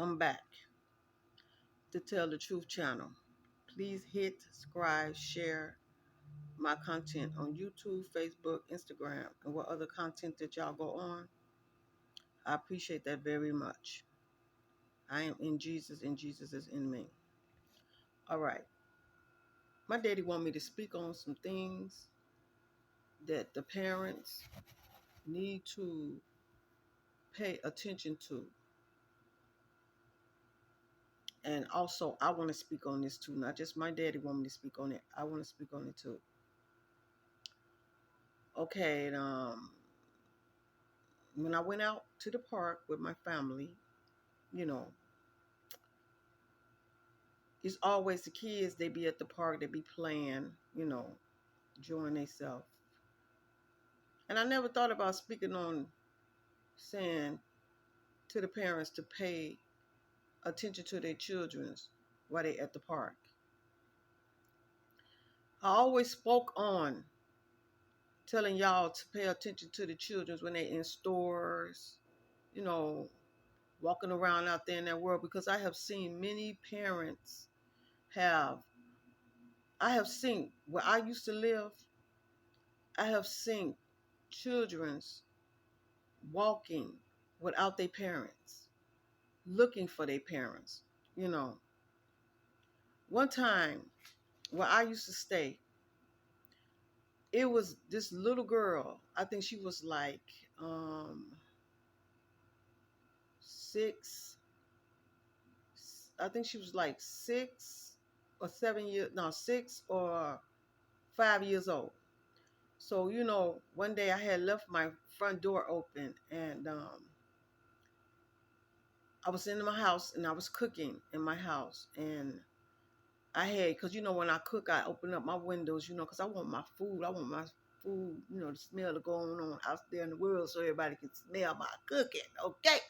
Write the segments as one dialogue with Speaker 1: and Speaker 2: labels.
Speaker 1: I'm back to Tell the Truth channel. Please hit subscribe, share my content on YouTube, Facebook, Instagram, and what other content that y'all go on. I appreciate that very much. I am in Jesus and Jesus is in me. All right. My daddy want me to speak on some things that the parents need to pay attention to. And also, I want to speak on this too. Not just my daddy want me to speak on it. I want to speak on it too. Okay, when I went out to the park with my family, you know, it's always the kids. They be at the park. They be playing, enjoying themselves. And I never thought about speaking on saying to the parents to pay attention to their children's while they at the park. I always spoke on telling y'all to pay attention to the children's when they in stores, you know, walking around out there in that world, because I have seen many parents have I have seen where I used to live, I have seen children's walking without their parents, looking for their parents. You know, one time where I used to stay, it was this little girl. I think she was like 6. I think she was like 6 or 7 years, no, 6 or 5 years old. So, one day I had left my front door open, and I was in my house and I was cooking in my house. And I had, because, when I cook, I open up my windows, because I want my food. I want my food, the smell of going on out there in the world so everybody can smell my cooking, okay?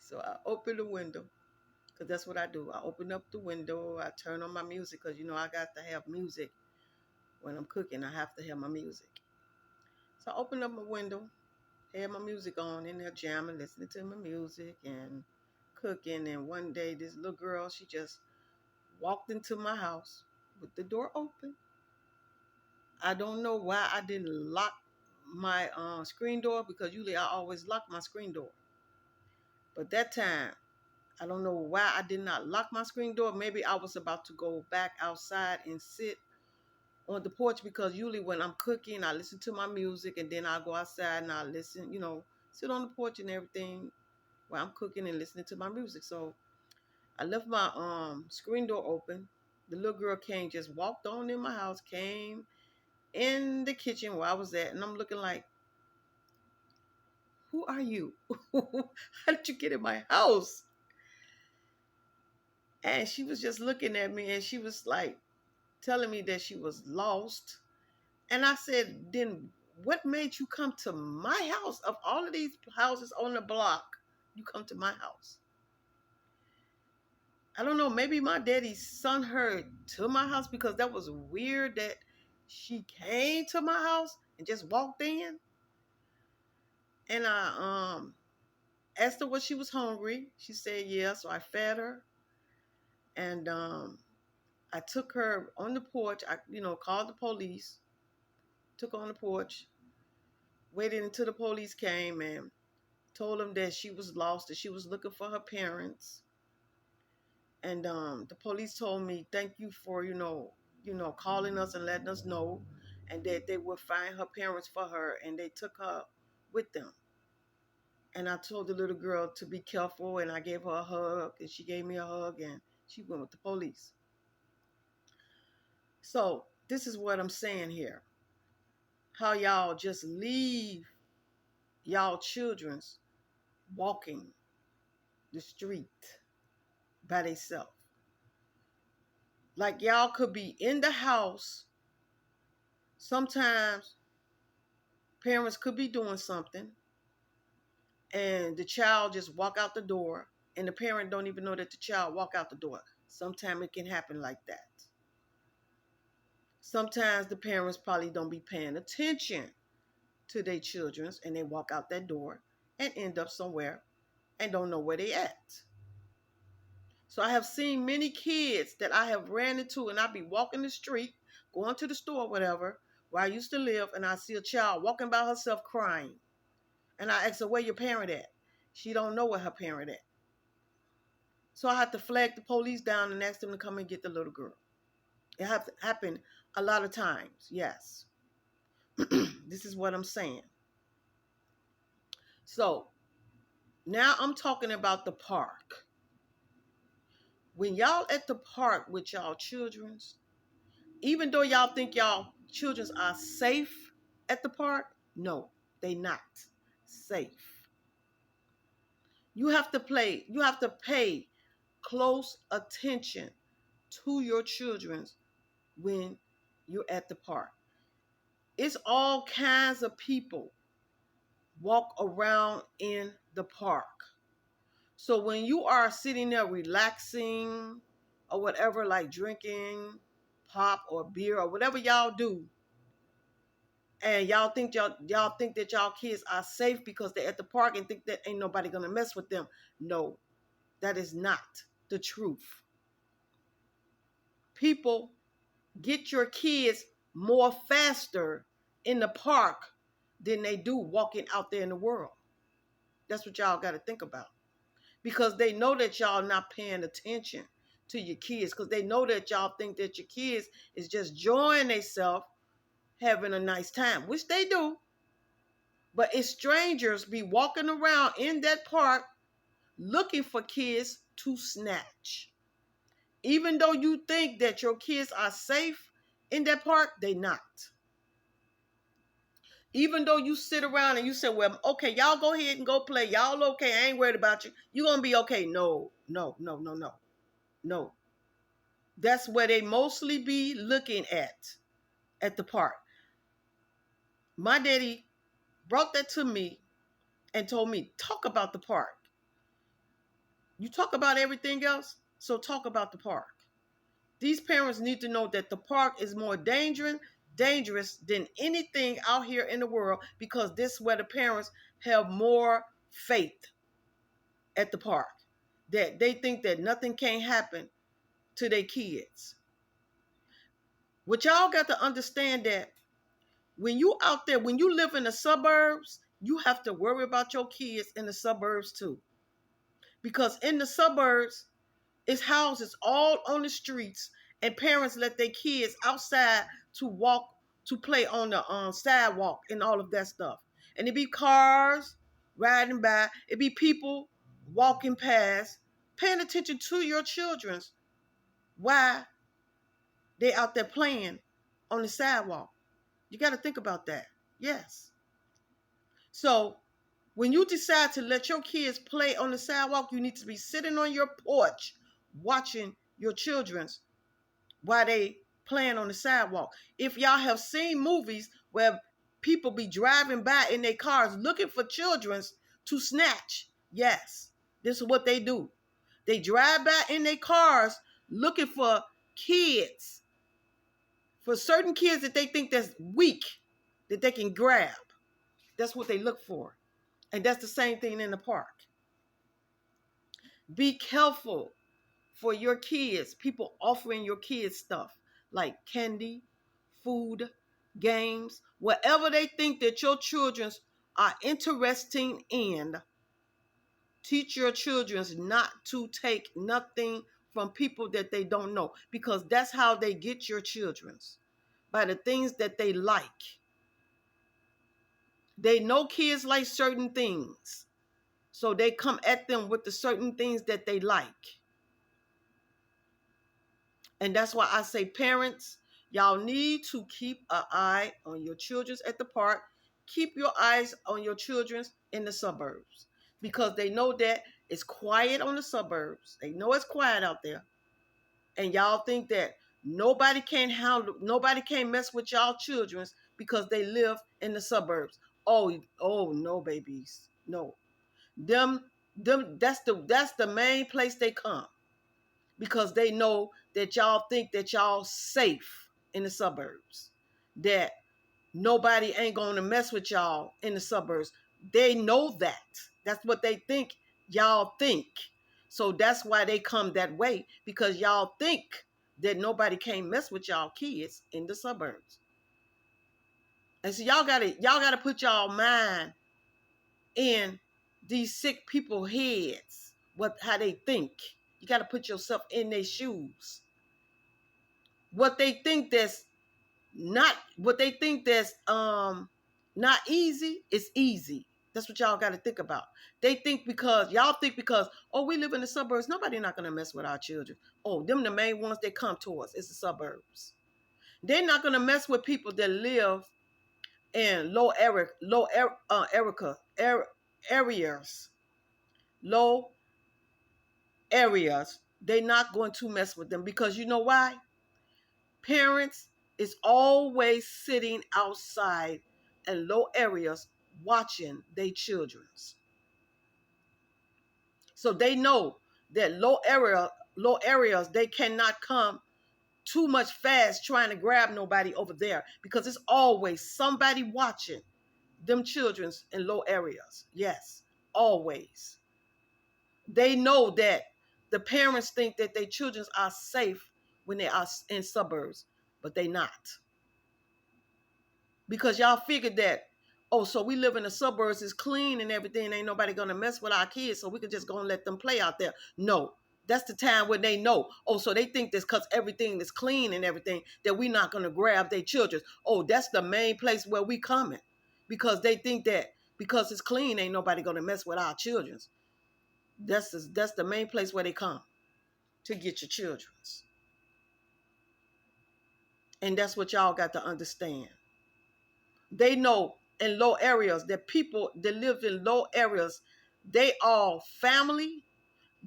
Speaker 1: So I open the window, because that's what I do. I open up the window, I turn on my music, because, I got to have music when I'm cooking. I have to have my music. So I open up my window, had my music on in there, jamming, listening to my music and cooking. And one day, this little girl, she just walked into my house with the door open. I don't know why I didn't lock my screen door, because usually I always lock my screen door. But that time, I don't know why I did not lock my screen door. Maybe I was about to go back outside and sit on the porch, because usually when I'm cooking, I listen to my music, and then I'll go outside and I'll listen, sit on the porch and everything while I'm cooking and listening to my music. So I left my screen door open. The little girl came, just walked on in my house, came in the kitchen where I was at, and I'm looking like, who are you? How did you get in my house? And she was just looking at me, and she was like telling me that she was lost. And I said, then what made you come to my house? Of all of these houses on the block, you come to my house. I don't know, maybe my daddy sent her to my house, because that was weird that she came to my house and just walked in. And I asked her what she was hungry. She said yeah, so I fed her. And I took her on the porch. I, called the police, took her on the porch, waited until the police came, and told them that she was lost, that she was looking for her parents. And the police told me, thank you for, calling us and letting us know, and that they would find her parents for her, and they took her with them. And I told the little girl to be careful, and I gave her a hug, and she gave me a hug, and she went with the police. So this is what I'm saying here. How y'all just leave y'all children's walking the street by themselves. Like y'all could be in the house. Sometimes parents could be doing something, and the child just walk out the door, and the parent don't even know that the child walk out the door. Sometimes it can happen like that. Sometimes the parents probably don't be paying attention to their children, and they walk out that door and end up somewhere and don't know where they at. So I have seen many kids that I have ran into, and I be walking the street, going to the store, whatever, where I used to live, and I see a child walking by herself crying. And I ask her, where your parent at? She don't know where her parent at. So I have to flag the police down and ask them to come and get the little girl. It has happened a lot of times, yes. This is what I'm saying. So now I'm talking about the park. When y'all at the park with y'all children's, even though y'all think y'all children are safe at the park, no, they not safe. You have to pay close attention to your children when you're at the park. It's all kinds of people walk around in the park. So when you are sitting there relaxing or whatever, like drinking pop or beer or whatever y'all do, and y'all think that y'all kids are safe because they're at the park and think that ain't nobody gonna mess with them. No, that is not the truth. People get your kids more faster in the park than they do walking out there in the world. That's what y'all got to think about. Because they know that y'all not paying attention to your kids, because they know that y'all think that your kids is just enjoying themselves, having a nice time, which they do. But it's strangers be walking around in that park looking for kids to snatch. Even though you think that your kids are safe in that park, they not. Even though you sit around and you say, well, okay, y'all go ahead and go play. Y'all okay, I ain't worried about you. You're going to be okay. No. That's where they mostly be looking at the park. My daddy brought that to me and told me, talk about the park. You talk about everything else, so talk about the park. These parents need to know that the park is more dangerous than anything out here in the world, because this is where the parents have more faith at the park, that they think that nothing can happen to their kids. What y'all got to understand, that when you out there, when you live in the suburbs, you have to worry about your kids in the suburbs too. Because in the suburbs, it's houses all on the streets, and parents let their kids outside to walk, to play on the sidewalk and all of that stuff. And it be cars riding by, it be people walking past, paying attention to your children while they out there playing on the sidewalk. You got to think about that. Yes. So when you decide to let your kids play on the sidewalk, you need to be sitting on your porch watching your children while they playing on the sidewalk. If y'all have seen movies where people be driving by in their cars looking for children to snatch, yes, this is what they do. They drive by in their cars looking for kids, for certain kids that they think that's weak, that they can grab. That's what they look for. And that's the same thing in the park. Be careful for your kids, people offering your kids stuff like candy, food, games, whatever they think that your children are interested in. Teach your children not to take nothing from people that they don't know, because that's how they get your children, by the things that they like. They know kids like certain things, so they come at them with the certain things that they like. And that's why I say, parents, y'all need to keep an eye on your children at the park. Keep your eyes on your children in the suburbs, because they know that it's quiet on the suburbs. They know it's quiet out there. And y'all think that nobody can mess with y'all children because they live in the suburbs. Oh no, babies. No. Them that's the main place they come, because they know that y'all think that y'all safe in the suburbs, that nobody ain't going to mess with y'all in the suburbs. They know that. That's what they think y'all think. So that's why they come that way, because y'all think that nobody can't mess with y'all kids in the suburbs. And so y'all gotta put y'all mind in these sick people heads, how they think. You gotta put yourself in their shoes. What they think that's not easy is easy. That's what y'all got to think about. Y'all think because, oh, we live in the suburbs, nobody not gonna mess with our children. Oh, them the main ones that come to us. It's the suburbs. They're not gonna mess with people that live in areas, low areas. They're not going to mess with them, because you know why? Parents is always sitting outside in low areas watching their children's. So they know that low areas, they cannot come too much fast trying to grab nobody over there, because it's always somebody watching them children's in low areas. Yes, always. They know that the parents think that their children are safe when they are in suburbs, but they not. Because y'all figured that, oh, so we live in the suburbs, it's clean and everything, ain't nobody gonna mess with our kids, so we can just go and let them play out there. No, that's the time when they know, oh, so they think this because everything is clean and everything, that we not gonna grab their children. Oh, that's the main place where we coming, because they think that because it's clean, ain't nobody gonna mess with our children. That's the main place where they come to get your children's. And that's what y'all got to understand. They know in low areas that people that live in low areas, they all family.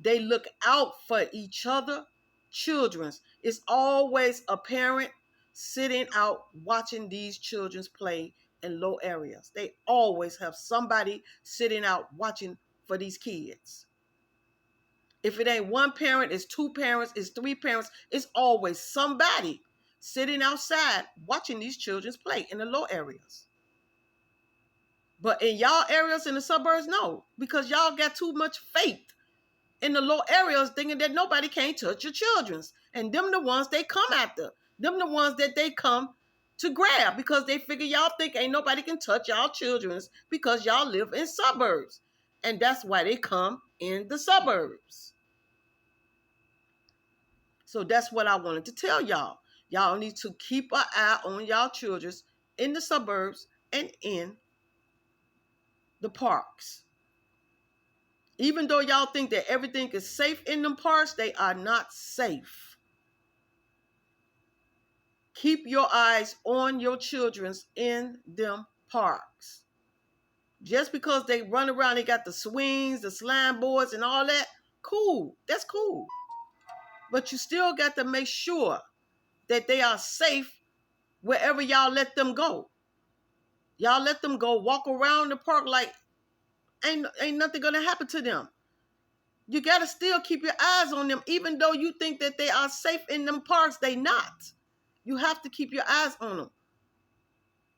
Speaker 1: They look out for each other. Children's. It's always a parent sitting out watching these children's play in low areas. They always have somebody sitting out watching for these kids. If it ain't one parent, it's two parents, it's three parents. It's always somebody sitting outside watching these children's play in the low areas. But in y'all areas in the suburbs, no, because y'all got too much faith in the low areas, thinking that nobody can't touch your children's. And them the ones they come after. Them the ones that they come to grab, because they figure y'all think ain't nobody can touch y'all children's because y'all live in suburbs. And that's why they come in the suburbs. So that's what I wanted to tell y'all. Y'all need to keep an eye on y'all children's in the suburbs and in the parks. Even though y'all think that everything is safe in them parks, they are not safe. Keep your eyes on your children's in them parks. Just because they run around, they got the swings, the slime boards and all that, cool. That's cool. But you still got to make sure that they are safe wherever y'all let them go. Y'all let them go walk around the park like ain't nothing gonna happen to them. You gotta still keep your eyes on them, even though you think that they are safe in them parks. They not. You have to keep your eyes on them.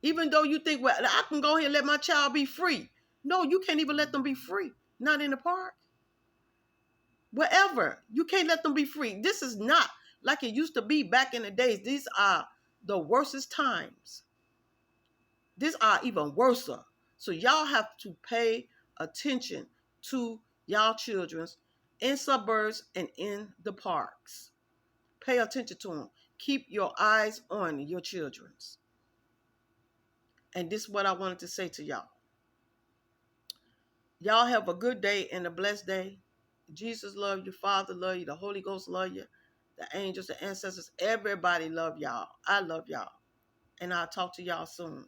Speaker 1: Even though you think, well, I can go here and let my child be free. No, you can't even let them be free. Not in the park. Wherever. You can't let them be free. This is not like it used to be back in the days. These are the worstest times. These are even worse. So y'all have to pay attention to y'all children's in suburbs and in the parks. Pay attention to them. Keep your eyes on your children's. And this is what I wanted to say to y'all. Y'all have a good day and a blessed day. Jesus love you. Father love you. The Holy Ghost love you. The angels, the ancestors, everybody love y'all. I love y'all. And I'll talk to y'all soon.